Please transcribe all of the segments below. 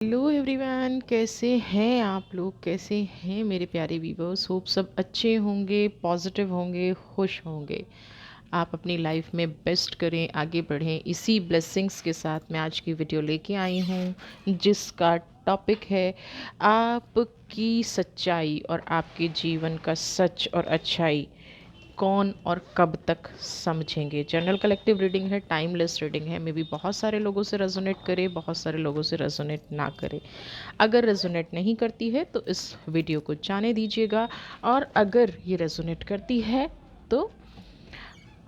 Hello everyone, कैसे हैं आप लोग? कैसे हैं मेरे प्यारे व्यूवर्स? होप सब अच्छे होंगे, पॉजिटिव होंगे, खुश होंगे। आप अपनी लाइफ में बेस्ट करें, आगे बढ़ें। इसी ब्लेसिंग्स के साथ मैं आज की वीडियो लेके आई हूँ, जिसका टॉपिक है आपकी सच्चाई और आपके जीवन का सच और अच्छाई कौन और कब तक समझेंगे। जनरल कलेक्टिव रीडिंग है, टाइमलेस रीडिंग है। मे बी बहुत सारे लोगों से रेजोनेट करे, बहुत सारे लोगों से रेजोनेट ना करे। अगर रेजोनेट नहीं करती है तो इस वीडियो को जाने दीजिएगा, और अगर ये रेजोनेट करती है तो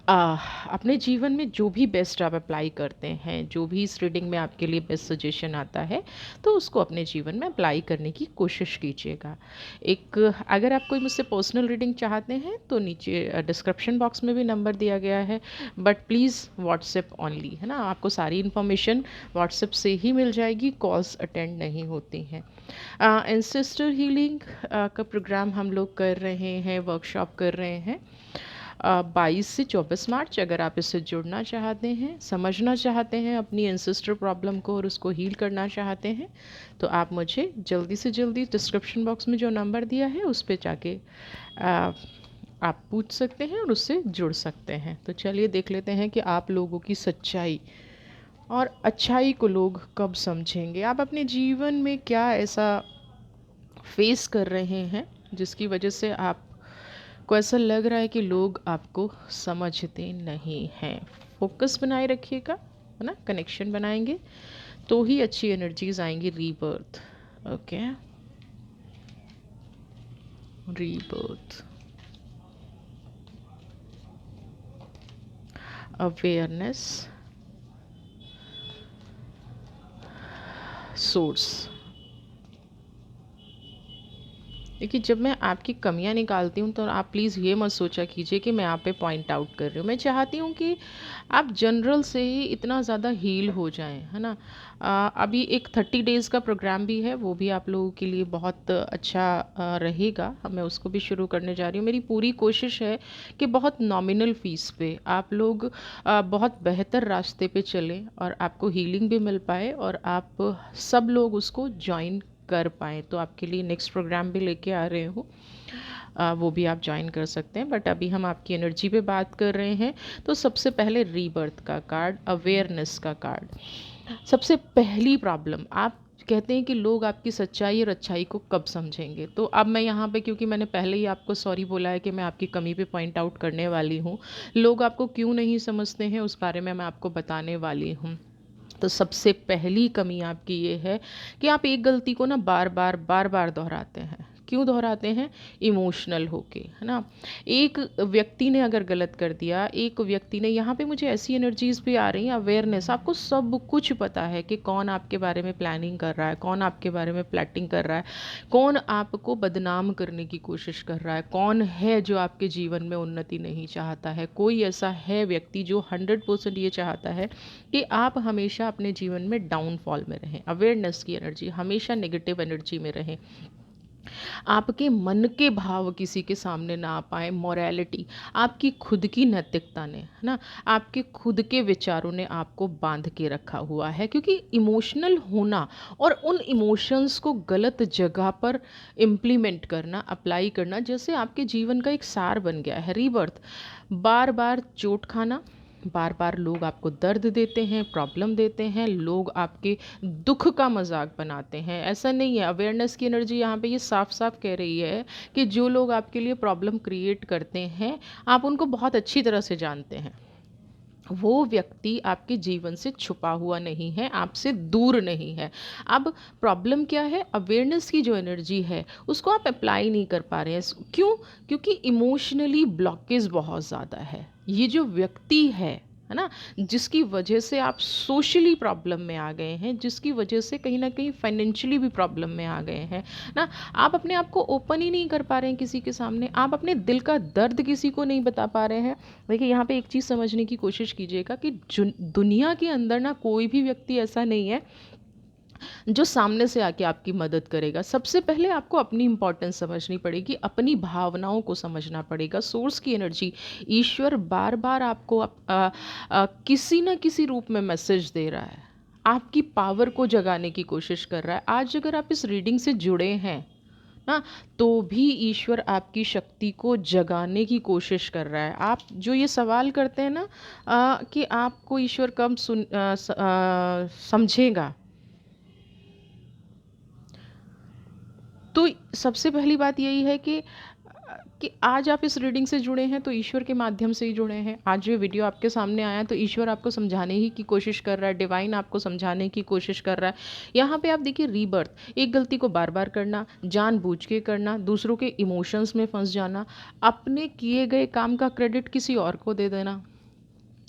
अपने जीवन में जो भी बेस्ट आप अप्लाई करते हैं, जो भी इस रीडिंग में आपके लिए बेस्ट सजेशन आता है, तो उसको अपने जीवन में अप्लाई करने की कोशिश कीजिएगा। एक अगर आप कोई मुझसे पर्सनल रीडिंग चाहते हैं तो नीचे डिस्क्रिप्शन बॉक्स में भी नंबर दिया गया है, बट प्लीज़ व्हाट्सएप ओनली, है ना। आपको सारी इन्फॉर्मेशन व्हाट्सएप से ही मिल जाएगी, कॉल्स अटेंड नहीं होती हैं। एंसेस्टर हीलिंग का प्रोग्राम हम लोग कर रहे हैं, वर्कशॉप कर रहे हैं 22 से 24 मार्च। अगर आप इससे जुड़ना चाहते हैं, समझना चाहते हैं अपनी एंसेस्टर प्रॉब्लम को और उसको हील करना चाहते हैं, तो आप मुझे जल्दी से जल्दी डिस्क्रिप्शन बॉक्स में जो नंबर दिया है उस पर जाके आ, आप पूछ सकते हैं और उससे जुड़ सकते हैं। तो चलिए देख लेते हैं कि आप लोगों की सच्चाई और अच्छाई को लोग कब समझेंगे। आप अपने जीवन में क्या ऐसा फेस कर रहे हैं जिसकी वजह से आप को ऐसा लग रहा है कि लोग आपको समझते नहीं हैं। फोकस बनाए रखिएगा, है ना। कनेक्शन बनाएंगे तो ही अच्छी एनर्जीज आएंगी। Rebirth, okay, rebirth, awareness, source. देखिए, जब मैं आपकी कमियां निकालती हूँ तो आप प्लीज़ ये मत सोचा कीजिए कि मैं आप पे पॉइंट आउट कर रही हूँ। मैं चाहती हूँ कि आप जनरल से ही इतना ज़्यादा हील हो जाएं, है ना। अभी एक 30 डेज़ का प्रोग्राम भी है, वो भी आप लोगों के लिए बहुत अच्छा रहेगा। मैं उसको भी शुरू करने जा रही हूँ। मेरी पूरी कोशिश है कि बहुत नॉमिनल फ़ीस पे आप लोग बहुत बेहतर रास्ते पे चलें और आपको हीलिंग भी मिल पाए और आप सब लोग उसको ज्वाइन कर पाएँ। तो आपके लिए नेक्स्ट प्रोग्राम भी लेके आ रहे हूँ, वो भी आप ज्वाइन कर सकते हैं। बट अभी हम आपकी एनर्जी पे बात कर रहे हैं। तो सबसे पहले रीबर्थ का कार्ड, अवेयरनेस का कार्ड। सबसे पहली प्रॉब्लम, आप कहते हैं कि लोग आपकी सच्चाई और अच्छाई को कब समझेंगे। तो अब मैं यहाँ पे, क्योंकि मैंने पहले ही आपको सॉरी बोला है कि मैं आपकी कमी पे पॉइंट आउट करने वाली हूँ, लोग आपको क्यों नहीं समझते हैं उस बारे में मैं आपको बताने वाली हूँ। तो सबसे पहली कमी आपकी ये है कि आप एक गलती को ना बार बार दोहराते हैं। क्यों दोहराते हैं? इमोशनल होके, है ना। एक व्यक्ति ने अगर गलत कर दिया, एक व्यक्ति ने, यहाँ पे मुझे ऐसी एनर्जीज भी आ रही हैं, अवेयरनेस, आपको सब कुछ पता है कि कौन आपके बारे में प्लानिंग कर रहा है, कौन आपके बारे में प्लैटिंग कर रहा है, कौन आपको बदनाम करने की कोशिश कर रहा है, कौन है जो आपके जीवन में उन्नति नहीं चाहता है। कोई ऐसा है व्यक्ति जो 100% ये चाहता है कि आप हमेशा अपने जीवन में डाउनफॉल में रहें। अवेयरनेस की एनर्जी हमेशा नेगेटिव एनर्जी में रहें, आपके मन के भाव किसी के सामने ना आ पाए। मोरालिटी, आपकी खुद की नैतिकता ने, है ना, आपके खुद के विचारों ने आपको बांध के रखा हुआ है। क्योंकि इमोशनल होना और उन इमोशंस को गलत जगह पर इम्प्लीमेंट करना, अप्लाई करना, जैसे आपके जीवन का एक सार बन गया है। रीबर्थ, बार बार चोट खाना, बार बार लोग आपको दर्द देते हैं, प्रॉब्लम देते हैं, लोग आपके दुख का मजाक बनाते हैं। ऐसा नहीं है। अवेयरनेस की एनर्जी यहाँ पे ये साफ साफ कह रही है कि जो लोग आपके लिए प्रॉब्लम क्रिएट करते हैं, आप उनको बहुत अच्छी तरह से जानते हैं। वो व्यक्ति आपके जीवन से छुपा हुआ नहीं है, आपसे दूर नहीं है। अब प्रॉब्लम क्या है? अवेयरनेस की जो एनर्जी है उसको आप अप्लाई नहीं कर पा रहे हैं। क्यों? क्योंकि इमोशनली ब्लॉकेज बहुत ज़्यादा है। ये जो व्यक्ति है ना, जिसकी वजह से आप सोशली प्रॉब्लम में आ गए हैं, जिसकी वजह से कहीं ना कहीं फाइनेंशियली भी प्रॉब्लम में आ गए हैं ना, आप अपने आप को ओपन ही नहीं कर पा रहे हैं किसी के सामने, आप अपने दिल का दर्द किसी को नहीं बता पा रहे हैं। देखिए, यहाँ पे एक चीज़ समझने की कोशिश कीजिएगा कि दुनिया के अंदर ना कोई भी व्यक्ति ऐसा नहीं है जो सामने से आके आपकी मदद करेगा। सबसे पहले आपको अपनी इंपॉर्टेंस समझनी पड़ेगी, अपनी भावनाओं को समझना पड़ेगा। सोर्स की एनर्जी, ईश्वर बार बार आपको किसी न किसी रूप में मैसेज दे रहा है। आपकी पावर को जगाने की कोशिश कर रहा है। आज अगर आप इस रीडिंग से जुड़े हैं ना, तो भी ईश्वर आपकी शक्ति को जगाने की कोशिश कर रहा है। आप जो ये सवाल करते हैं ना कि आपको ईश्वर कब समझेगा, तो सबसे पहली बात यही है कि आज आप इस रीडिंग से जुड़े हैं तो ईश्वर के माध्यम से ही जुड़े हैं। आज ये वीडियो आपके सामने आया तो ईश्वर आपको समझाने ही की कोशिश कर रहा है, डिवाइन आपको समझाने की कोशिश कर रहा है। यहाँ पे आप देखिए रीबर्थ, एक गलती को बार बार करना, जानबूझ के करना, दूसरों के इमोशंस में फंस जाना, अपने किए गए काम का क्रेडिट किसी और को दे देना,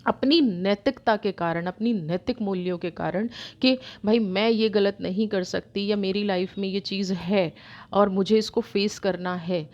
अपनी नैतिकता के कारण, अपनी नैतिक मूल्यों के कारण कि भाई मैं ये गलत नहीं कर सकती, या मेरी लाइफ में ये चीज़ है और मुझे इसको फेस करना है।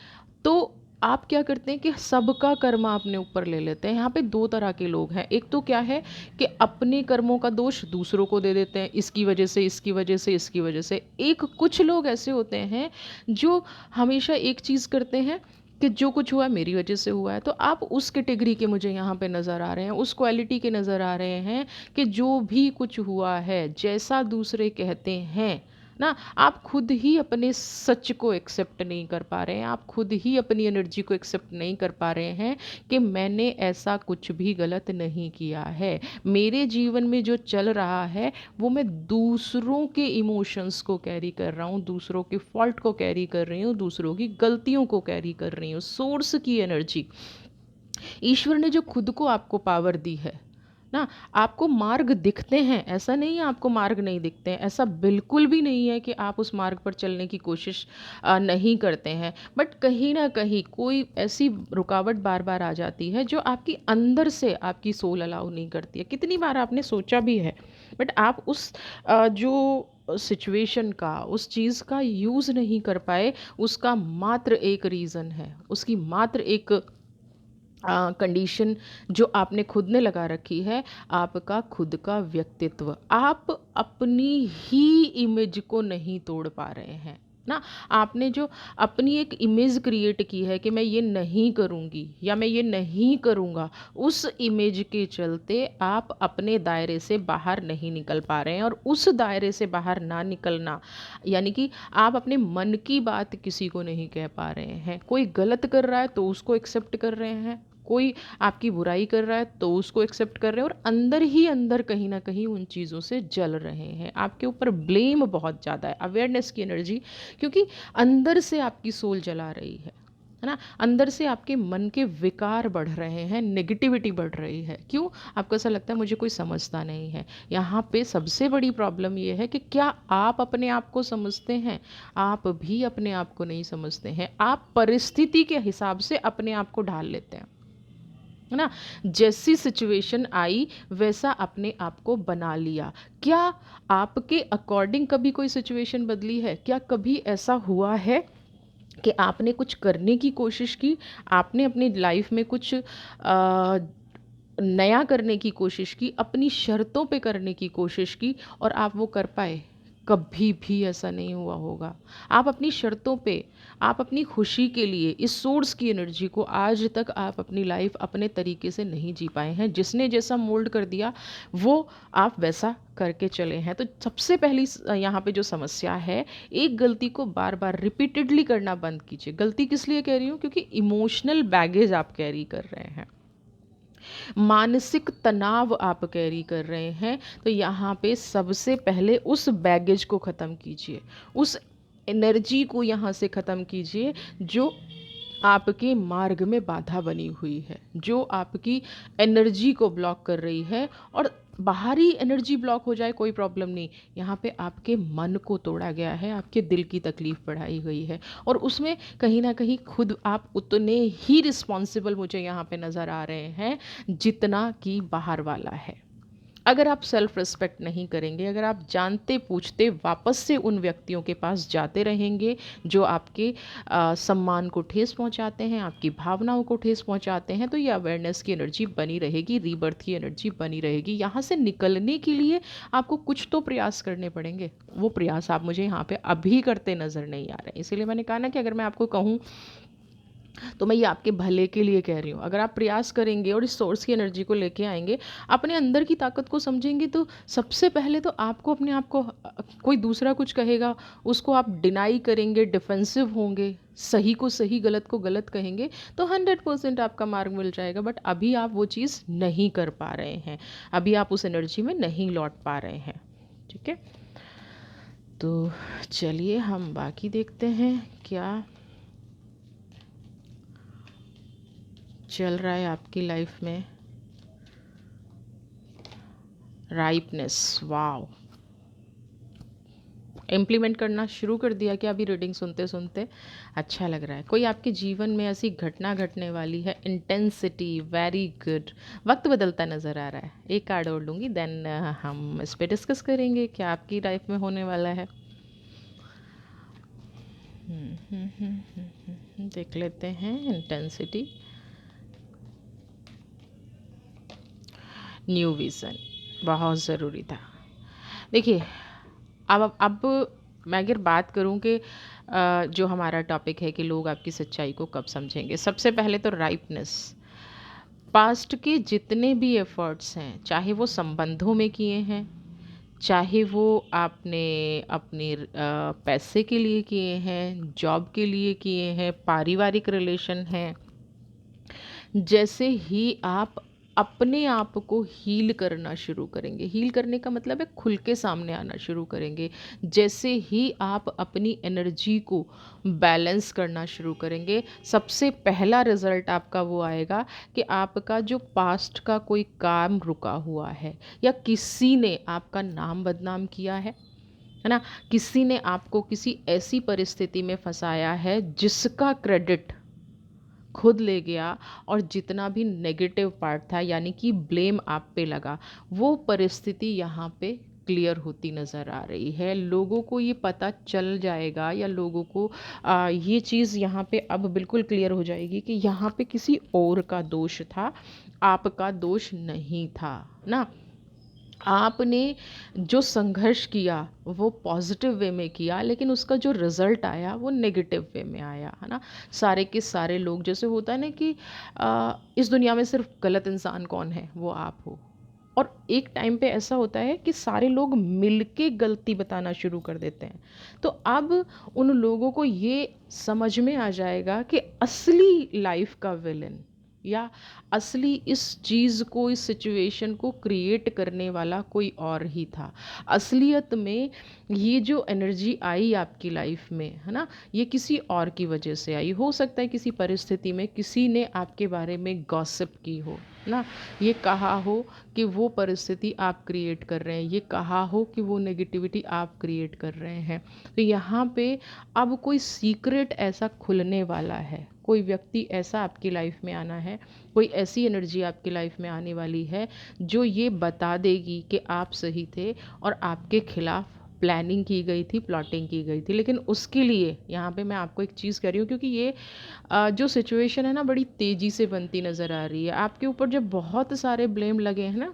तो आप क्या करते हैं कि सबका कर्म अपने ऊपर ले लेते हैं। यहाँ पे दो तरह के लोग हैं। एक तो क्या है कि अपने कर्मों का दोष दूसरों को दे देते हैं, इसकी वजह से, इसकी वजह से, इसकी वजह से। एक कुछ लोग ऐसे होते हैं जो हमेशा एक चीज़ करते हैं कि जो कुछ हुआ मेरी वजह से हुआ है। तो आप उस कैटेगरी के मुझे यहाँ पे नज़र आ रहे हैं, उस क्वालिटी के नज़र आ रहे हैं कि जो भी कुछ हुआ है, जैसा दूसरे कहते हैं ना, आप खुद ही अपने सच को एक्सेप्ट नहीं कर पा रहे हैं, आप खुद ही अपनी एनर्जी को एक्सेप्ट नहीं कर पा रहे हैं कि मैंने ऐसा कुछ भी गलत नहीं किया है। मेरे जीवन में जो चल रहा है वो मैं दूसरों के इमोशंस को कैरी कर रहा हूँ, दूसरों के फॉल्ट को कैरी कर रही हूँ, दूसरों की गलतियों को कैरी कर रही हूँ। सोर्स की एनर्जी, ईश्वर ने जो खुद को आपको पावर दी है ना, आपको मार्ग दिखते हैं, ऐसा नहीं है आपको मार्ग नहीं दिखते हैं, ऐसा बिल्कुल भी नहीं है कि आप उस मार्ग पर चलने की कोशिश नहीं करते हैं। बट कहीं ना कहीं कोई ऐसी रुकावट बार बार आ जाती है जो आपकी अंदर से आपकी सोल अलाउ नहीं करती है। कितनी बार आपने सोचा भी है, बट आप उस जो सिचुएशन का, उस चीज़ का यूज़ नहीं कर पाए। उसका मात्र एक रीज़न है, उसकी मात्र एक कंडीशन जो आपने खुद ने लगा रखी है, आपका खुद का व्यक्तित्व। आप अपनी ही इमेज को नहीं तोड़ पा रहे हैं ना। आपने जो अपनी एक इमेज क्रिएट की है कि मैं ये नहीं करूँगी या मैं ये नहीं करूँगा, उस इमेज के चलते आप अपने दायरे से बाहर नहीं निकल पा रहे हैं। और उस दायरे से बाहर ना निकलना यानी कि आप अपने मन की बात किसी को नहीं कह पा रहे हैं। कोई गलत कर रहा है तो उसको एक्सेप्ट कर रहे हैं, कोई आपकी बुराई कर रहा है तो उसको एक्सेप्ट कर रहे हैं, और अंदर ही अंदर कहीं ना कहीं उन चीज़ों से जल रहे हैं। आपके ऊपर ब्लेम बहुत ज़्यादा है, अवेयरनेस की एनर्जी, क्योंकि अंदर से आपकी सोल जला रही है ना। अंदर से आपके मन के विकार बढ़ रहे हैं, नेगेटिविटी बढ़ रही है। क्यों? आपको ऐसा लगता है मुझे कोई समझता नहीं है। यहाँ पे सबसे बड़ी प्रॉब्लम ये है कि क्या आप अपने आप को समझते हैं? आप भी अपने आप को नहीं समझते हैं। आप परिस्थिति के हिसाब से अपने आप को ढाल लेते हैं, है ना। जैसी सिचुएशन आई वैसा अपने आप को बना लिया। क्या आपके अकॉर्डिंग कभी कोई सिचुएशन बदली है? क्या कभी ऐसा हुआ है कि आपने कुछ करने की कोशिश की, आपने अपनी लाइफ में कुछ नया करने की कोशिश की, अपनी शर्तों पे करने की कोशिश की और आप वो कर पाए? कभी भी ऐसा नहीं हुआ होगा। आप अपनी शर्तों पे, आप अपनी खुशी के लिए इस सोर्स की एनर्जी को आज तक आप अपनी लाइफ अपने तरीके से नहीं जी पाए हैं। जिसने जैसा मोल्ड कर दिया वो आप वैसा करके चले हैं। तो सबसे पहली यहाँ पे जो समस्या है, एक गलती को बार बार रिपीटेडली करना बंद कीजिए। गलती किस लिए कह रही हूँ? क्योंकि इमोशनल बैगेज आप कैरी कर रहे हैं, मानसिक तनाव आप कैरी कर रहे हैं। तो यहाँ पे सबसे पहले उस बैगेज को ख़त्म कीजिए, उस एनर्जी को यहाँ से ख़त्म कीजिए जो आपके मार्ग में बाधा बनी हुई है, जो आपकी एनर्जी को ब्लॉक कर रही है। और बाहरी एनर्जी ब्लॉक हो जाए कोई प्रॉब्लम नहीं, यहाँ पे आपके मन को तोड़ा गया है, आपके दिल की तकलीफ़ बढ़ाई गई है, और उसमें कहीं ना कहीं खुद आप उतने ही रिस्पॉन्सिबल मुझे यहाँ पे नज़र आ रहे हैं जितना कि बाहर वाला है। अगर आप सेल्फ रिस्पेक्ट नहीं करेंगे, अगर आप जानते पूछते वापस से उन व्यक्तियों के पास जाते रहेंगे जो आपके सम्मान को ठेस पहुंचाते हैं, आपकी भावनाओं को ठेस पहुंचाते हैं, तो ये अवेयरनेस की एनर्जी बनी रहेगी, रीबर्थ की एनर्जी बनी रहेगी। यहाँ से निकलने के लिए आपको कुछ तो प्रयास करने पड़ेंगे। वो प्रयास आप मुझे यहाँ पे अभी करते नज़र नहीं आ रहे हैं। इसीलिए मैंने कहा ना कि अगर मैं आपको कहूँ तो मैं ये आपके भले के लिए कह रही हूँ। अगर आप प्रयास करेंगे और इस सोर्स की एनर्जी को लेके आएँगे, अपने अंदर की ताकत को समझेंगे, तो सबसे पहले तो आपको अपने आप को कोई दूसरा कुछ कहेगा, उसको आप डिनाई करेंगे, डिफेंसिव होंगे, सही को सही, गलत को गलत कहेंगे, तो 100% आपका मार्ग मिल जाएगा। बट अभी आप वो चीज़ नहीं कर पा रहे हैं, अभी आप उस एनर्जी में नहीं लौट पा रहे हैं। ठीक है? तो चलिए हम बाकी देखते हैं क्या चल रहा है आपकी लाइफ में। राइपनेस, वाओ, इम्प्लीमेंट करना शुरू कर दिया क्या अभी रीडिंग सुनते सुनते? अच्छा लग रहा है। कोई आपके जीवन में ऐसी घटना घटने वाली है, इंटेंसिटी, वेरी गुड। वक्त बदलता नज़र आ रहा है। एक कार्ड और लूँगी, देन हम इस पर डिस्कस करेंगे क्या आपकी लाइफ में होने वाला है। देख लेते हैं इंटेंसिटी, न्यू विज़न, बहुत ज़रूरी था। देखिए, अब मैं अगर बात करूं कि जो हमारा टॉपिक है कि लोग आपकी सच्चाई को कब समझेंगे, सबसे पहले तो राइपनेस। पास्ट के जितने भी एफर्ट्स हैं, चाहे वो संबंधों में किए हैं, चाहे वो आपने अपने पैसे के लिए किए हैं, जॉब के लिए किए हैं, पारिवारिक रिलेशन हैं, जैसे ही आप अपने आप को हील करना शुरू करेंगे, हील करने का मतलब है खुल के सामने आना शुरू करेंगे, जैसे ही आप अपनी एनर्जी को बैलेंस करना शुरू करेंगे, सबसे पहला रिजल्ट आपका वो आएगा कि आपका जो पास्ट का कोई काम रुका हुआ है, या किसी ने आपका नाम बदनाम किया है ना, किसी ने आपको किसी ऐसी परिस्थिति में फंसाया है जिसका क्रेडिट खुद ले गया, और जितना भी नेगेटिव पार्ट था, यानी कि ब्लेम आप पे लगा, वो परिस्थिति यहाँ पे क्लियर होती नज़र आ रही है। लोगों को ये पता चल जाएगा, या लोगों को ये चीज़ यहाँ पे अब बिल्कुल क्लियर हो जाएगी कि यहाँ पे किसी और का दोष था, आपका दोष नहीं था ना। आपने जो संघर्ष किया वो पॉजिटिव वे में किया, लेकिन उसका जो रिज़ल्ट आया वो नेगेटिव वे में आया, है ना। सारे के सारे लोग, जैसे होता है ना कि इस दुनिया में सिर्फ गलत इंसान कौन है, वो आप हो। और एक टाइम पे ऐसा होता है कि सारे लोग मिलके गलती बताना शुरू कर देते हैं। तो अब उन लोगों को ये समझ में आ जाएगा कि असली लाइफ का विलन, या असली इस चीज़ को, इस सिचुएशन को क्रिएट करने वाला कोई और ही था। असलियत में ये जो एनर्जी आई आपकी लाइफ में, है ना, ये किसी और की वजह से आई। हो सकता है किसी परिस्थिति में किसी ने आपके बारे में गॉसिप की हो ना, ये कहा हो कि वो परिस्थिति आप क्रिएट कर रहे हैं, ये कहा हो कि वो नेगेटिविटी आप क्रिएट कर रहे हैं। तो यहाँ पे अब कोई सीक्रेट ऐसा खुलने वाला है, कोई व्यक्ति ऐसा आपकी लाइफ में आना है, कोई ऐसी एनर्जी आपकी लाइफ में आने वाली है जो ये बता देगी कि आप सही थे और आपके खिलाफ प्लानिंग की गई थी, प्लॉटिंग की गई थी। लेकिन उसके लिए यहाँ पे मैं आपको एक चीज़ कह रही हूँ, क्योंकि ये जो सिचुएशन है ना, बड़ी तेज़ी से बनती नज़र आ रही है आपके ऊपर। जब बहुत सारे ब्लेम लगे हैं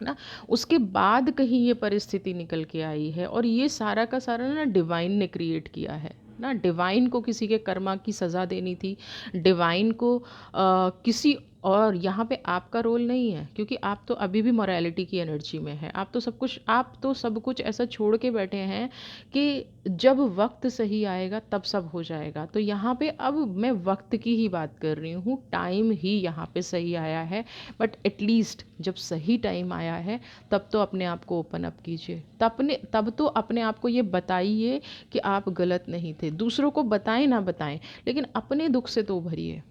ना, उसके बाद कहीं ये परिस्थिति निकल के आई है, और ये सारा का सारा ना डिवाइन ने क्रिएट किया है ना। डिवाइन को किसी के कर्मा की सज़ा देनी थी, डिवाइन को किसी, और यहाँ पे आपका रोल नहीं है, क्योंकि आप तो अभी भी मोरालिटी की एनर्जी में है। आप तो सब कुछ ऐसा छोड़ के बैठे हैं कि जब वक्त सही आएगा तब सब हो जाएगा। तो यहाँ पे अब मैं वक्त की ही बात कर रही हूँ, टाइम ही यहाँ पे सही आया है। बट एटलीस्ट जब सही टाइम आया है, तब तो अपने आप को ओपन अप कीजिए, तब तो अपने आप को ये बताइए कि आप गलत नहीं थे। दूसरों को बताएं ना बताएं, लेकिन अपने दुख से तो उभरिए।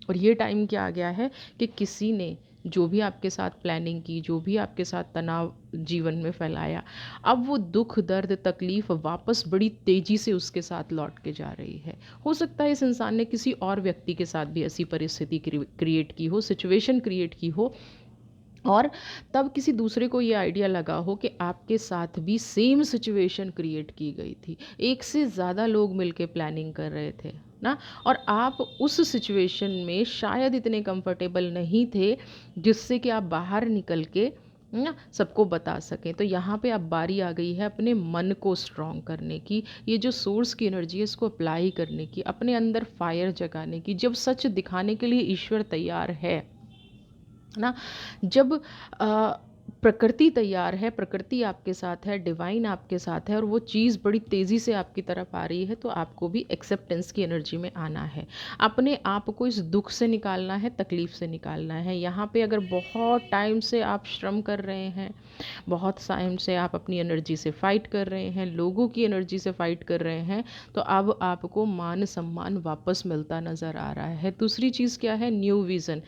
और ये टाइम क्या आ गया है कि किसी ने जो भी आपके साथ प्लानिंग की, जो भी आपके साथ तनाव जीवन में फैलाया, अब वो दुख, दर्द, तकलीफ़ वापस बड़ी तेज़ी से उसके साथ लौट के जा रही है। हो सकता है इस इंसान ने किसी और व्यक्ति के साथ भी ऐसी परिस्थिति क्रिएट की हो, सिचुएशन क्रिएट की हो, और तब किसी दूसरे को ये आइडिया लगा हो कि आपके साथ भी सेम सिचुएशन क्रिएट की गई थी, एक से ज़्यादा लोग मिलके प्लानिंग कर रहे थे ना, और आप उस सिचुएशन में शायद इतने कंफर्टेबल नहीं थे जिससे कि आप बाहर निकल के है ना, सबको बता सकें। तो यहाँ पे अब बारी आ गई है अपने मन को स्ट्रॉन्ग करने की, ये जो सोर्स की एनर्जी है इसको अप्लाई करने की, अपने अंदर फायर जगाने की। जब सच दिखाने के लिए ईश्वर तैयार है ना, जब प्रकृति तैयार है, प्रकृति आपके साथ है, डिवाइन आपके साथ है, और वो चीज़ बड़ी तेज़ी से आपकी तरफ आ रही है, तो आपको भी एक्सेप्टेंस की एनर्जी में आना है। अपने आप को इस दुख से निकालना है, तकलीफ़ से निकालना है। यहाँ पे अगर बहुत टाइम से आप श्रम कर रहे हैं, बहुत टाइम से आप अपनी एनर्जी से फ़ाइट कर रहे हैं, लोगों की एनर्जी से फ़ाइट कर रहे हैं, तो अब आपको मान सम्मान वापस मिलता नज़र आ रहा है। दूसरी चीज़ क्या है? New vision.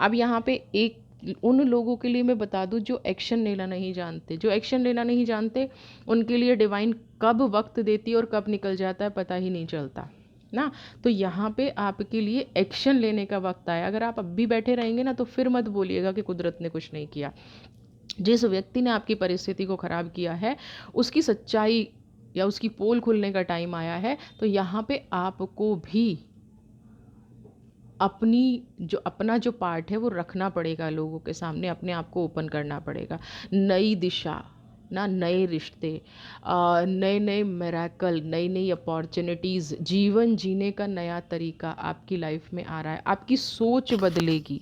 अब यहाँ पे एक उन लोगों के लिए मैं बता दूं जो एक्शन लेना नहीं जानते, जो एक्शन लेना नहीं जानते, उनके लिए डिवाइन कब वक्त देती है और कब निकल जाता है पता ही नहीं चलता ना। तो यहाँ पे आपके लिए एक्शन लेने का वक्त आया। अगर आप अब भी बैठे रहेंगे ना, तो फिर मत बोलिएगा कि कुदरत ने कुछ नहीं किया। जिस व्यक्ति ने आपकी परिस्थिति को ख़राब किया है, उसकी सच्चाई या उसकी पोल खुलने का टाइम आया है। तो यहाँ पे आपको भी अपना जो पार्ट है वो रखना पड़ेगा लोगों के सामने, अपने आप को ओपन करना पड़ेगा। नई दिशा ना, नए रिश्ते, नए नए मिरेकल, नई नई अपॉर्चुनिटीज़, जीवन जीने का नया तरीका आपकी लाइफ में आ रहा है। आपकी सोच बदलेगी,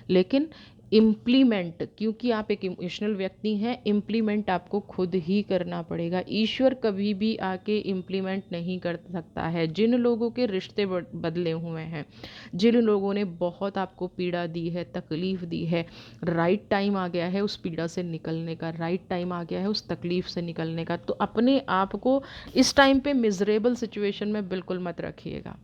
लेकिन इम्प्लीमेंट, क्योंकि आप एक इमोशनल व्यक्ति हैं, इम्प्लीमेंट आपको खुद ही करना पड़ेगा। ईश्वर कभी भी आके इम्प्लीमेंट नहीं कर सकता है। जिन लोगों के रिश्ते बदले हुए हैं, जिन लोगों ने बहुत आपको पीड़ा दी है, तकलीफ़ दी है, राइट टाइम आ गया है उस पीड़ा से निकलने का, राइट टाइम आ गया है उस तकलीफ़ से निकलने का। तो अपने आप को इस टाइम पे मिजरेबल सिचुएशन में बिल्कुल मत रखिएगा।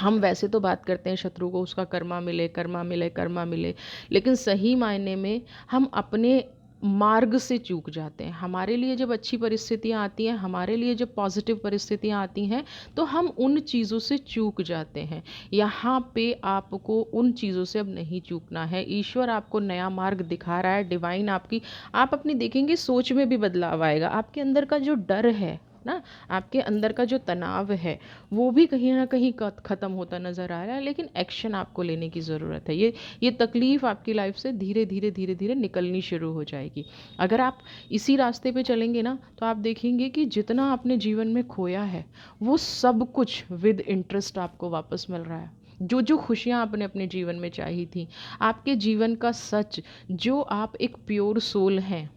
हम वैसे तो बात करते हैं शत्रु को उसका कर्मा मिले, कर्मा मिले, कर्मा मिले, लेकिन सही मायने में हम अपने मार्ग से चूक जाते हैं। हमारे लिए जब अच्छी परिस्थितियाँ आती हैं, हमारे लिए जब पॉजिटिव परिस्थितियाँ आती हैं, तो हम उन चीज़ों से चूक जाते हैं। यहाँ पे आपको उन चीज़ों से अब नहीं चूकना है। ईश्वर आपको नया मार्ग दिखा रहा है, डिवाइन आप अपनी देखेंगे सोच में भी बदलाव आएगा। आपके अंदर का जो डर है ना, आपके अंदर का जो तनाव है, वो भी कहीं ना कहीं ख़त्म होता नज़र आ रहा है। लेकिन एक्शन आपको लेने की ज़रूरत है। ये तकलीफ़ आपकी लाइफ से धीरे धीरे धीरे धीरे निकलनी शुरू हो जाएगी। अगर आप इसी रास्ते पे चलेंगे ना, तो आप देखेंगे कि जितना आपने जीवन में खोया है, वो सब कुछ विद इंटरेस्ट आपको वापस मिल रहा है। जो जो खुशियाँ आपने अपने जीवन में चाही थी, आपके जीवन का सच, जो आप एक प्योर सोल हैं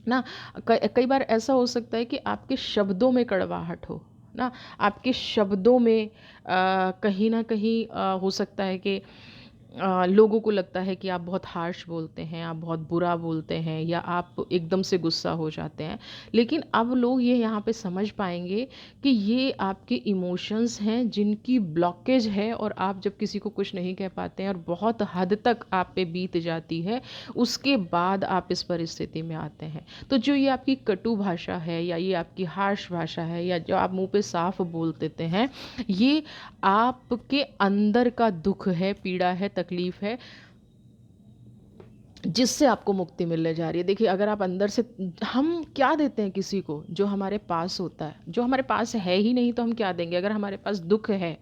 ना। कई बार ऐसा हो सकता है कि आपके शब्दों में कड़वाहट हो ना, आपके शब्दों में कहीं ना कहीं हो सकता है कि लोगों को लगता है कि आप बहुत हार्श बोलते हैं, आप बहुत बुरा बोलते हैं, या आप एकदम से गुस्सा हो जाते हैं। लेकिन अब लोग ये यहाँ पे समझ पाएंगे कि ये आपके इमोशंस हैं जिनकी ब्लॉकेज है, और आप जब किसी को कुछ नहीं कह पाते हैं और बहुत हद तक आप पे बीत जाती है, उसके बाद आप इस परिस्थिति में आते हैं। तो जो ये आपकी कटु भाषा है, या ये आपकी हार्श भाषा है, या जो आप मुंह पे साफ बोल देते हैं, ये आपके अंदर का दुख है, पीड़ा है, तकलीफ है, जिससे आपको मुक्ति मिलने जा रही है। देखिए, अगर आप अंदर से, हम क्या देते हैं किसी को? जो हमारे पास होता है। जो हमारे पास है ही नहीं तो हम क्या देंगे? अगर हमारे पास दुख है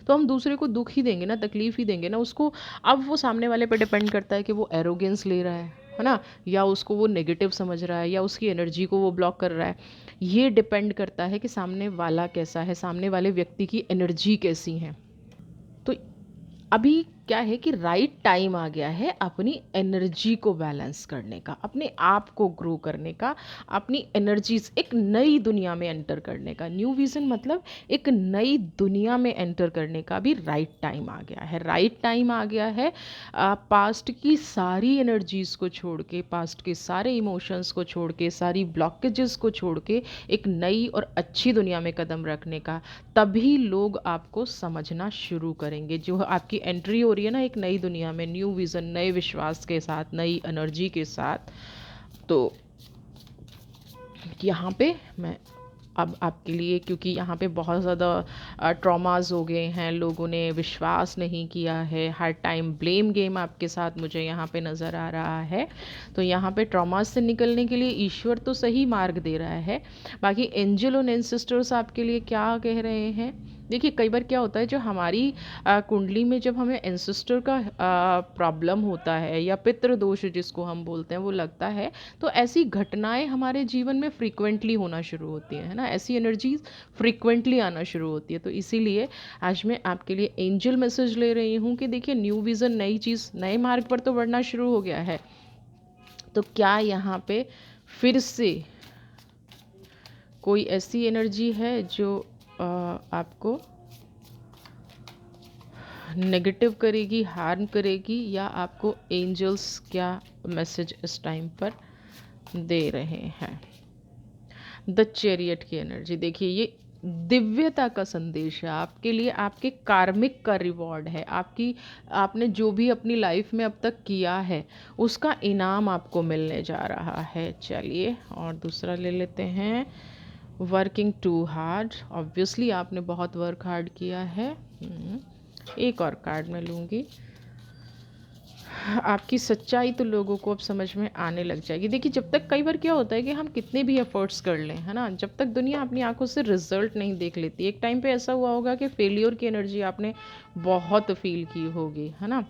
तो हम दूसरे को दुख ही देंगे ना, तकलीफ ही देंगे ना उसको। अब वो सामने वाले पे डिपेंड करता है कि वो एरोगेंस ले रहा है ना, या उसको वो नेगेटिव समझ रहा है, या उसकी एनर्जी को वो ब्लॉक कर रहा है। ये डिपेंड करता है कि सामने वाला कैसा है, सामने वाले व्यक्ति की एनर्जी कैसी है। तो अभी क्या है कि राइट टाइम आ गया है अपनी एनर्जी को बैलेंस करने का, अपने आप को ग्रो करने का, अपनी एनर्जीज एक नई दुनिया में एंटर करने का। न्यू विजन मतलब एक नई दुनिया में एंटर करने का भी राइट टाइम आ गया है। राइट टाइम आ गया है पास्ट की सारी एनर्जीज को छोड़ के, पास्ट के सारे इमोशंस को छोड़ के, सारी ब्लॉकेजेस को छोड़ के एक नई और अच्छी दुनिया में कदम रखने का। तभी लोग आपको समझना शुरू करेंगे। जो आपकी एंट्री हो रही है ना एक नई दुनिया में, न्यू विज़न, नए विश्वास के साथ, नई एनर्जी के साथ, तो यहाँ पे मैं अब आपके लिए, क्योंकि यहाँ पे बहुत ज़्यादा ट्रॉमास हो गए हैं, लोगों ने विश्वास नहीं किया है, हर टाइम ब्लेम गेम आपके साथ मुझे यहाँ पे नज़र आ रहा है। तो यहाँ पे ट्रॉमास से निकलने के लिए ईश्वर तो सही मार्ग दे रहा है। बाकी एंजल और एंसेस्टर्स आपके लिए क्या कह रहे हैं, देखिए कई बार क्या होता है, जो हमारी कुंडली में जब हमें एंसेस्टर का प्रॉब्लम होता है या पितृ दोष जिसको हम बोलते हैं वो लगता है, तो ऐसी घटनाएं हमारे जीवन में फ्रीक्वेंटली होना शुरू होती हैं, है ना, ऐसी एनर्जीज फ्रीक्वेंटली आना शुरू होती है। तो इसीलिए आज मैं आपके लिए एंजल मैसेज ले रही हूँ कि देखिए न्यू विज़न, नई चीज़, नए मार्ग पर तो बढ़ना शुरू हो गया है। तो क्या यहाँ पे फिर से कोई ऐसी एनर्जी है जो आपको नेगेटिव करेगी, हार्म करेगी, या आपको एंजल्स क्या मैसेज इस टाइम पर दे रहे हैं? द चैरियट की एनर्जी, देखिए ये दिव्यता का संदेश है आपके लिए, आपके कार्मिक का रिवॉर्ड है, आपकी आपने जो भी अपनी लाइफ में अब तक किया है उसका इनाम आपको मिलने जा रहा है। चलिए और दूसरा ले लेते हैं, वर्किंग टू हार्ड, ऑब्वियसली आपने बहुत वर्क हार्ड किया है। एक और कार्ड मैं लूँगी, आपकी सच्चाई तो लोगों को अब समझ में आने लग जाएगी। देखिए जब तक, कई बार क्या होता है कि हम कितने भी एफर्ट्स कर लें, है ना, जब तक दुनिया अपनी आंखों से रिजल्ट नहीं देख लेती, एक टाइम पे ऐसा हुआ होगा कि फेलियर की एनर्जी आपने बहुत फील की होगी, है ना,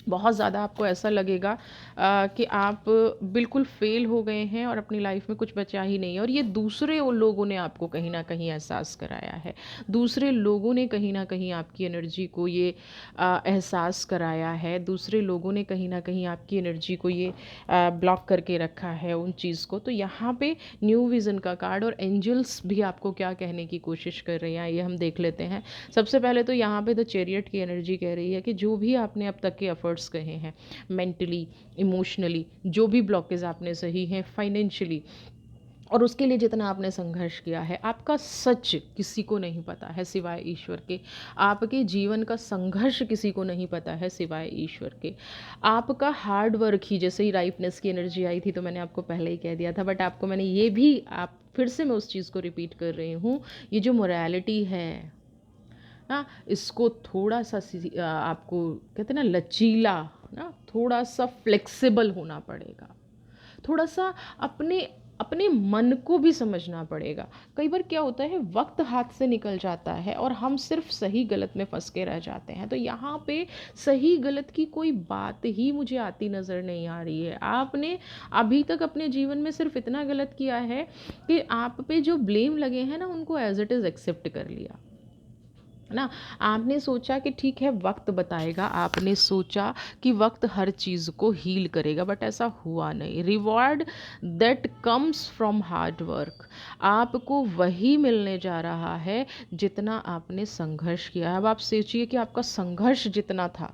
बहुत ज़्यादा आपको ऐसा लगेगा कि आप बिल्कुल फेल हो गए हैं और अपनी लाइफ में कुछ बचा ही नहीं है, और ये दूसरे उन लोगों ने आपको कहीं ना कहीं एहसास कराया है, दूसरे लोगों ने कहीं ना कहीं आपकी एनर्जी को ये एहसास कराया है, दूसरे लोगों ने कहीं ना कहीं आपकी एनर्जी को ये ब्लॉक करके रखा है उन चीज़ को। तो यहाँ पे न्यू विज़न का कार्ड और एंजल्स भी आपको क्या कहने की कोशिश कर रहे हैं ये हम देख लेते हैं। सबसे पहले तो यहाँ पे द चैरियट की एनर्जी कह रही है कि जो भी आपने अब तक के एफर्ट्स कहे हैं, मेंटली, इमोशनली, जो भी ब्लॉकेज आपने सही हैं, फाइनेंशियली, और उसके लिए जितना आपने संघर्ष किया है, आपका सच किसी को नहीं पता है सिवाय ईश्वर के, आपके जीवन का संघर्ष किसी को नहीं पता है सिवाय ईश्वर के, आपका हार्ड वर्क ही, जैसे ही राइपनेस की एनर्जी आई थी तो मैंने आपको पहले ही कह दिया था, बट आपको मैंने ये भी, आप फिर से मैं उस चीज़ को रिपीट कर रही हूँ, ये जो मोरालिटी है ना, इसको थोड़ा सा आपको कहते हैं ना लचीला, ना थोड़ा सा फ्लेक्सिबल होना पड़ेगा, थोड़ा सा अपने अपने मन को भी समझना पड़ेगा। कई बार क्या होता है, वक्त हाथ से निकल जाता है और हम सिर्फ सही गलत में फंस के रह जाते हैं। तो यहाँ पे सही गलत की कोई बात ही मुझे आती नज़र नहीं आ रही है। आपने अभी तक अपने जीवन में सिर्फ इतना गलत किया है कि आप पे जो ब्लेम लगे हैं ना, उनको एज इट इज़ एक्सेप्ट कर लिया ना। आपने सोचा कि ठीक है वक्त बताएगा, आपने सोचा कि वक्त हर चीज़ को हील करेगा, बट ऐसा हुआ नहीं। Reward that comes from hard work, आपको वही मिलने जा रहा है जितना आपने संघर्ष किया है। अब आप सोचिए कि आपका संघर्ष जितना था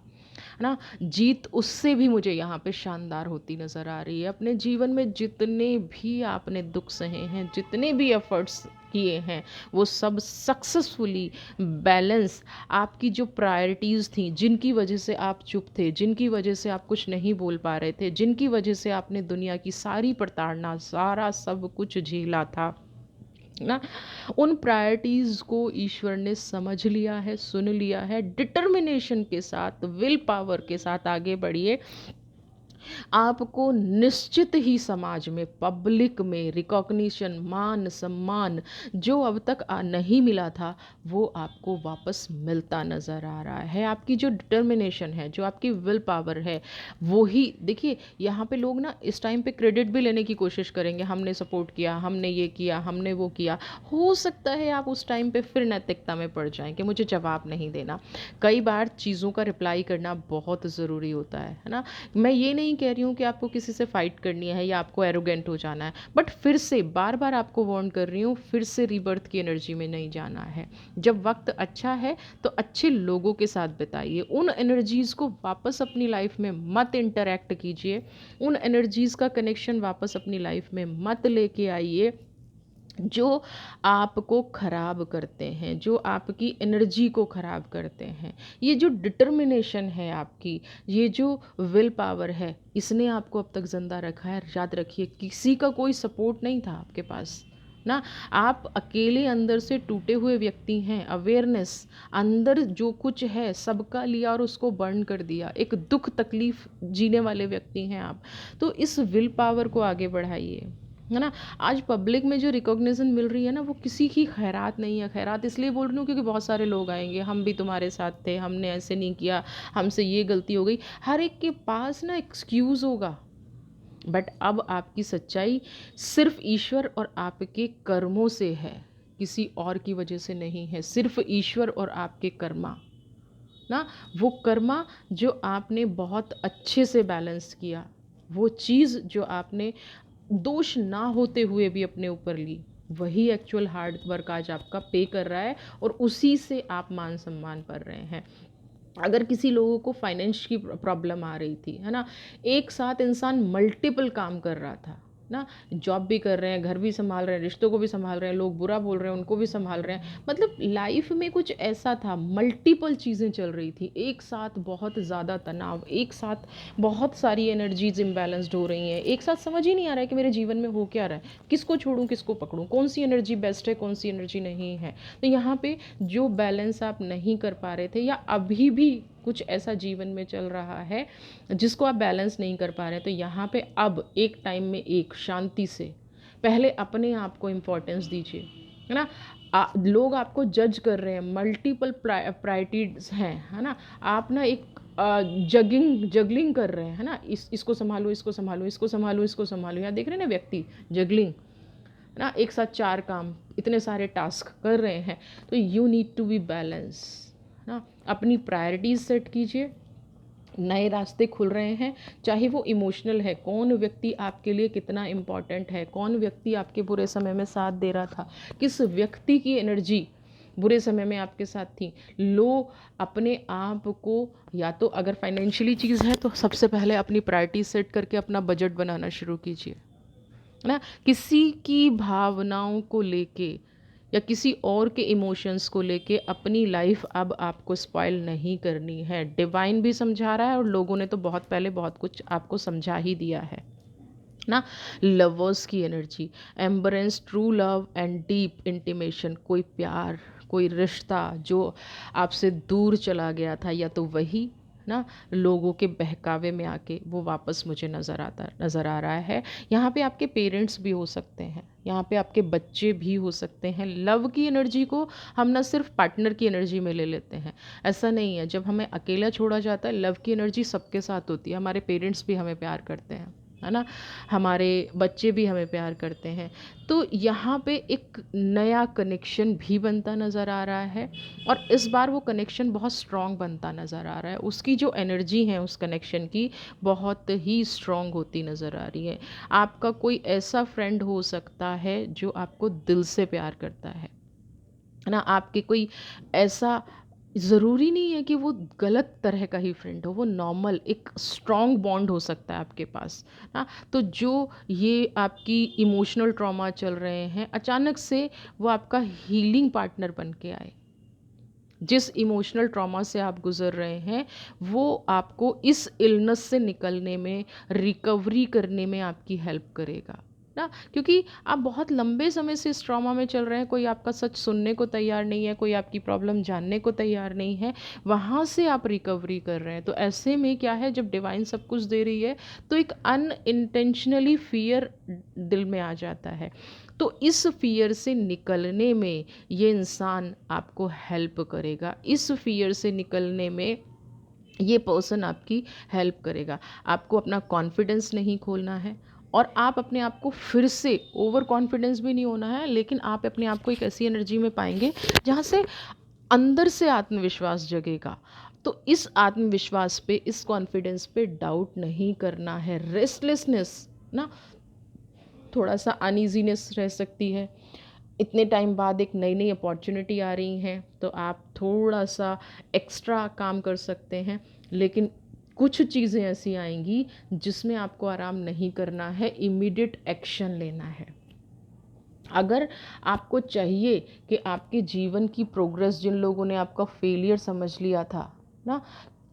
ना, जीत उससे भी मुझे यहाँ पे शानदार होती नज़र आ रही है। अपने जीवन में जितने भी आपने दुख सहे हैं, जितने भी एफर्ट्स किए हैं, वो सब सक्सेसफुली बैलेंस, आपकी जो प्रायोरिटीज़ थी, जिनकी वजह से आप चुप थे, जिनकी वजह से आप कुछ नहीं बोल पा रहे थे, जिनकी वजह से आपने दुनिया की सारी प्रताड़ना, सारा सब कुछ झेला था ना, उन प्रायोरिटीज़ को ईश्वर ने समझ लिया है, सुन लिया है। डिटर्मिनेशन के साथ, विल पावर के साथ आगे बढ़िए, आपको निश्चित ही समाज में, पब्लिक में रिकॉग्निशन, मान सम्मान जो अब तक नहीं मिला था, वो आपको वापस मिलता नज़र आ रहा है। आपकी जो डिटर्मिनेशन है, जो आपकी विल पावर है, वो ही देखिए, यहाँ पे लोग ना इस टाइम पे क्रेडिट भी लेने की कोशिश करेंगे, हमने सपोर्ट किया, हमने ये किया, हमने वो किया। हो सकता है आप उस टाइम पे फिर नैतिकता में पड़ जाएं कि मुझे जवाब नहीं देना। कई बार चीज़ों का रिप्लाई करना बहुत ज़रूरी होता है ना। मैं ये नहीं कह रही हूँ कि आपको किसी से फाइट करनी है या आपको एरोगेंट हो जाना है, बट फिर से बार बार आपको वार्न कर रही हूँ, फिर से रीबर्थ की एनर्जी में नहीं जाना है। जब वक्त अच्छा है तो अच्छे लोगों के साथ बिताइए, उन एनर्जीज़ को वापस अपनी लाइफ में मत इंटरेक्ट कीजिए, उन एनर्जीज़ का कनेक्शन वापस अपनी लाइफ में मत लेके आइए जो आपको ख़राब करते हैं, जो आपकी एनर्जी को ख़राब करते हैं। ये जो डिटर्मिनेशन है आपकी, ये जो विल पावर है, इसने आपको अब तक ज़िंदा रखा है। याद रखिए, किसी का कोई सपोर्ट नहीं था आपके पास ना, आप अकेले अंदर से टूटे हुए व्यक्ति हैं। अवेयरनेस, अंदर जो कुछ है सबका लिया और उसको बर्न कर दिया, एक दुख तकलीफ़ जीने वाले व्यक्ति हैं आप। तो इस विल पावर को आगे बढ़ाइए, है ना। आज पब्लिक में जो रिकॉग्निशन मिल रही है ना, वो किसी की खैरात नहीं है। खैरात इसलिए बोल रही हूँ क्योंकि बहुत सारे लोग आएंगे, हम भी तुम्हारे साथ थे, हमने ऐसे नहीं किया, हमसे ये गलती हो गई। हर एक के पास ना एक्सक्यूज़ होगा, बट अब आपकी सच्चाई सिर्फ ईश्वर और आपके कर्मों से है, किसी और की वजह से नहीं है। सिर्फ ईश्वर और आपके कर्मा ना, वो कर्मा जो आपने बहुत अच्छे से बैलेंस किया, वो चीज़ जो आपने दोष ना होते हुए भी अपने ऊपर ली, वही एक्चुअल हार्ड वर्क आज आपका पे कर रहा है, और उसी से आप मान सम्मान पा रहे हैं। अगर किसी लोगों को फाइनेंस की प्रॉब्लम आ रही थी, है ना, एक साथ इंसान मल्टीपल काम कर रहा था ना, जॉब भी कर रहे हैं, घर भी संभाल रहे हैं, रिश्तों को भी संभाल रहे हैं, लोग बुरा बोल रहे हैं उनको भी संभाल रहे हैं, मतलब लाइफ में कुछ ऐसा था, मल्टीपल चीज़ें चल रही थी एक साथ, बहुत ज़्यादा तनाव, एक साथ बहुत सारी एनर्जीज इम्बैलेंस्ड हो रही हैं, एक साथ समझ ही नहीं आ रहा है कि मेरे जीवन में हो क्या रहा है, किसको छोड़ूं किसको पकड़ूं, कौन सी एनर्जी बेस्ट है कौन सी एनर्जी नहीं है। तो यहाँ पे जो बैलेंस आप नहीं कर पा रहे थे, या अभी भी कुछ ऐसा जीवन में चल रहा है जिसको आप बैलेंस नहीं कर पा रहे, तो यहाँ पे अब एक टाइम में एक शांति से पहले अपने आप को इम्पोर्टेंस दीजिए, है ना। लोग आपको जज कर रहे हैं, मल्टीपल प्रायोरिटीज हैं, है ना। आप ना एक जगलिंग कर रहे हैं, है ना, इसको संभालो इसको संभालो इसको संभालो इसको संभालो, यहाँ देख रहे हैं ना व्यक्ति जगलिंग ना, एक साथ 4 काम, इतने सारे टास्क कर रहे हैं। तो you need to be balance ना, अपनी प्रायोरिटीज सेट कीजिए, नए रास्ते खुल रहे हैं, चाहे वो इमोशनल है, कौन व्यक्ति आपके लिए कितना इम्पॉर्टेंट है, कौन व्यक्ति आपके बुरे समय में साथ दे रहा था, किस व्यक्ति की एनर्जी बुरे समय में आपके साथ थी। लो अपने आप को, या तो अगर फाइनेंशियली चीज़ है तो सबसे पहले अपनी प्रायोरिटी सेट करके अपना बजट बनाना शुरू कीजिए, है ना। किसी की भावनाओं को लेके या किसी और के इमोशंस को लेके अपनी लाइफ अब आपको स्पॉइल नहीं करनी है। डिवाइन भी समझा रहा है और लोगों ने तो बहुत पहले बहुत कुछ आपको समझा ही दिया है ना। लवर्स की energy, embrace true love and deep intimation, कोई प्यार, कोई रिश्ता जो आपसे दूर चला गया था, या तो वही ना लोगों के बहकावे में आके वो वापस मुझे नज़र आ रहा है। यहाँ पे आपके पेरेंट्स भी हो सकते हैं, यहाँ पे आपके बच्चे भी हो सकते हैं। लव की एनर्जी को हम ना सिर्फ पार्टनर की एनर्जी में ले लेते हैं, ऐसा नहीं है। जब हमें अकेला छोड़ा जाता है, लव की एनर्जी सबके साथ होती है। हमारे पेरेंट्स भी हमें प्यार करते हैं, है ना, हमारे बच्चे भी हमें प्यार करते हैं। तो यहाँ पे एक नया कनेक्शन भी बनता नज़र आ रहा है, और इस बार वो कनेक्शन बहुत स्ट्रॉन्ग बनता नज़र आ रहा है। उसकी जो एनर्जी है उस कनेक्शन की बहुत ही स्ट्रॉन्ग होती नज़र आ रही है। आपका कोई ऐसा फ्रेंड हो सकता है जो आपको दिल से प्यार करता है ना। आपके कोई ऐसा, ज़रूरी नहीं है कि वो गलत तरह का ही फ्रेंड हो, वो नॉर्मल एक स्ट्रॉन्ग बॉन्ड हो सकता है आपके पास ना। तो जो ये आपकी इमोशनल ट्रॉमा चल रहे हैं, अचानक से वो आपका हीलिंग पार्टनर बन के आए। जिस इमोशनल ट्रॉमा से आप गुज़र रहे हैं, वो आपको इस इलनेस से निकलने में, रिकवरी करने में आपकी हेल्प करेगा ना। क्योंकि आप बहुत लंबे समय से इस ट्रॉमा में चल रहे हैं, कोई आपका सच सुनने को तैयार नहीं है, कोई आपकी प्रॉब्लम जानने को तैयार नहीं है, वहाँ से आप रिकवरी कर रहे हैं। तो ऐसे में क्या है, जब डिवाइन सब कुछ दे रही है तो एक अनइंटेंशनली फियर दिल में आ जाता है। तो इस फियर से निकलने में ये इंसान आपको हेल्प करेगा, इस फियर से निकलने में ये पर्सन आपकी हेल्प करेगा। आपको अपना कॉन्फिडेंस नहीं खोलना है, और आप अपने आप को फिर से, ओवर कॉन्फिडेंस भी नहीं होना है, लेकिन आप अपने आप को एक ऐसी एनर्जी में पाएंगे जहाँ से अंदर से आत्मविश्वास जगेगा। तो इस आत्मविश्वास पे, इस कॉन्फिडेंस पे डाउट नहीं करना है। रेस्टलेसनेस ना, थोड़ा सा अनईजीनेस रह सकती है, इतने टाइम बाद एक नई नई अपॉर्चुनिटी आ रही हैं तो आप थोड़ा सा एक्स्ट्रा काम कर सकते हैं, लेकिन कुछ चीज़ें ऐसी आएंगी जिसमें आपको आराम नहीं करना है, इमीडिएट एक्शन लेना है। अगर आपको चाहिए कि आपके जीवन की प्रोग्रेस, जिन लोगों ने आपका फेलियर समझ लिया था ना,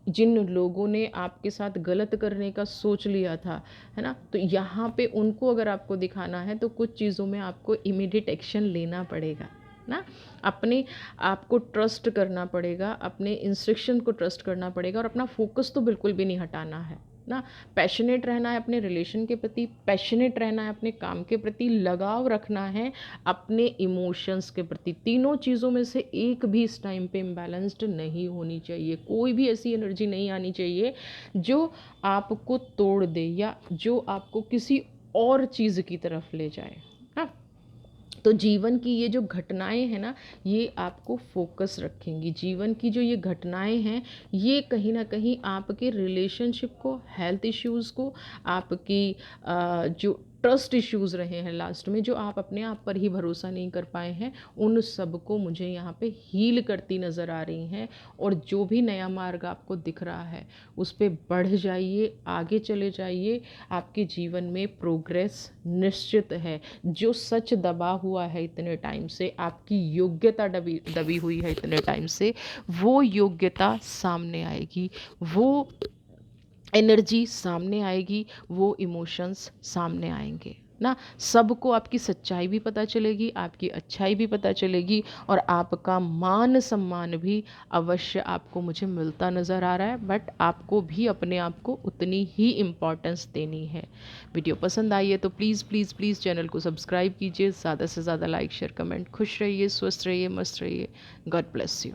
जिन लोगों ने आपके साथ गलत करने का सोच लिया था, है ना, तो यहाँ पे उनको अगर आपको दिखाना है तो कुछ चीज़ों में आपको इमीडिएट एक्शन लेना पड़ेगा ना। अपने आप को ट्रस्ट करना पड़ेगा, अपने इंस्ट्रक्शन को ट्रस्ट करना पड़ेगा, और अपना फोकस तो बिल्कुल भी नहीं हटाना है ना। पैशनेट रहना है अपने रिलेशन के प्रति, पैशनेट रहना है अपने काम के प्रति, लगाव रखना है अपने इमोशंस के प्रति। तीनों चीज़ों में से एक भी इस टाइम पे इम्बैलेंस्ड नहीं होनी चाहिए। कोई भी ऐसी एनर्जी नहीं आनी चाहिए जो आपको तोड़ दे या जो आपको किसी और चीज़ की तरफ ले जाए। हाँ, तो जीवन की ये जो घटनाएं हैं ना, ये आपको फोकस रखेंगी। जीवन की जो ये घटनाएं हैं, ये कहीं ना कहीं आपके रिलेशनशिप को, हेल्थ इश्यूज़ को, आपकी जो ट्रस्ट इश्यूज़ रहे हैं लास्ट में, जो आप अपने आप पर ही भरोसा नहीं कर पाए हैं, उन सब को मुझे यहाँ पे हील करती नज़र आ रही हैं। और जो भी नया मार्ग आपको दिख रहा है उस पर बढ़ जाइए, आगे चले जाइए। आपके जीवन में प्रोग्रेस निश्चित है। जो सच दबा हुआ है इतने टाइम से, आपकी योग्यता दबी दबी हुई है इतने टाइम से, वो योग्यता सामने आएगी, वो एनर्जी सामने आएगी, वो इमोशंस सामने आएंगे ना। सबको आपकी सच्चाई भी पता चलेगी, आपकी अच्छाई भी पता चलेगी, और आपका मान सम्मान भी अवश्य आपको मुझे मिलता नज़र आ रहा है। बट आपको भी अपने आप को उतनी ही इम्पोर्टेंस देनी है। वीडियो पसंद आई है तो प्लीज़ प्लीज़ प्लीज़ चैनल को सब्सक्राइब कीजिए, ज़्यादा से ज़्यादा लाइक शेयर कमेंट। खुश रहिए, स्वस्थ रहिए, मस्त रहिए। God bless you.